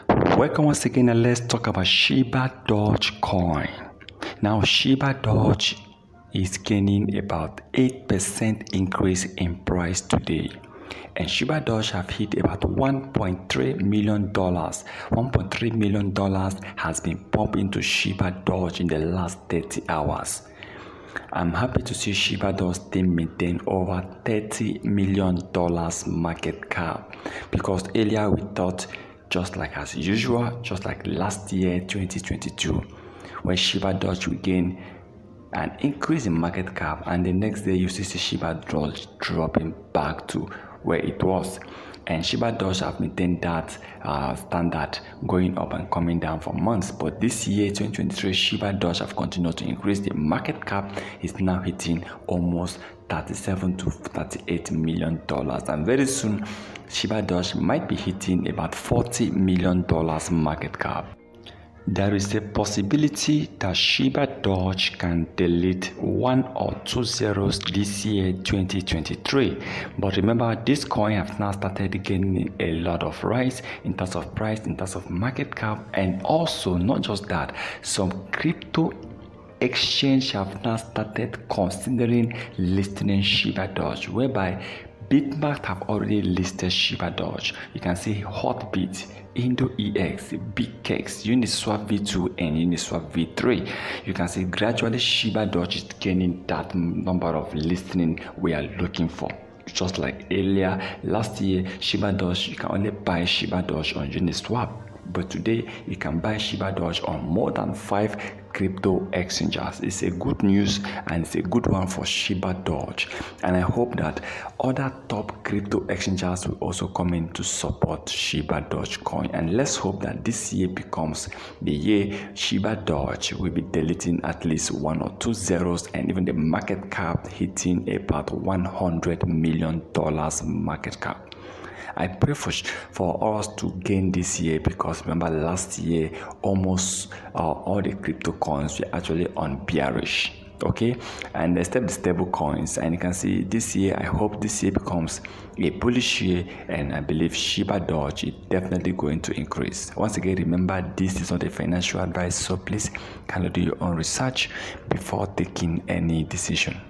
Welcome once again, and let's talk about Shibadoge coin. Now, Shibadoge is gaining about 8% increase in price today, and Shibadoge have hit about $1.3 million. $1.3 million has been pumped into Shibadoge in the last 30 hours. I'm happy to see Shibadoge still maintain over $30 million market cap, because earlier we thought, just like as usual, just like last year 2022, when Shibadoge will gain an increase in market cap, and the next day you see Shibadoge dropping back to where it was. And Shibadoge have maintained that standard, going up and coming down for months. But this year, 2023, Shibadoge have continued to increase. The market cap is now hitting almost $37 to $38 million. And very soon, Shibadoge might be hitting about $40 million market cap. There is a possibility that Shibadoge can delete 1 or 2 zeros this year 2023, but remember, this coin have now started gaining a lot of rise in terms of price, in terms of market cap, and also not just that, some crypto exchange have now started considering listing Shibadoge, whereby Bitmax have already listed Shibadoge. You can see Hotbit, IndoEX, BigCakes, Uniswap V2 and Uniswap V3. You can see gradually Shibadoge is gaining that number of listening we are looking for. Just like earlier last year, Shibadoge, you can only buy Shibadoge on Uniswap, but today you can buy Shibadoge on more than 5 crypto exchanges. It's a good news, and it's a good one for Shibadoge, and I hope that other top crypto exchanges will also come in to support Shibadoge coin. And let's hope that this year becomes the year Shibadoge will be deleting at least 1 or 2 zeros, and even the market cap hitting about $100 million market cap. I pray for us to gain this year, because remember last year almost all the crypto coins were actually on bearish. Okay, and except the stable coins, and you can see this year, I hope this year becomes a bullish year, and I believe Shibadoge is definitely going to increase. Once again, remember, this is not a financial advice, so please kindly do your own research before taking any decision.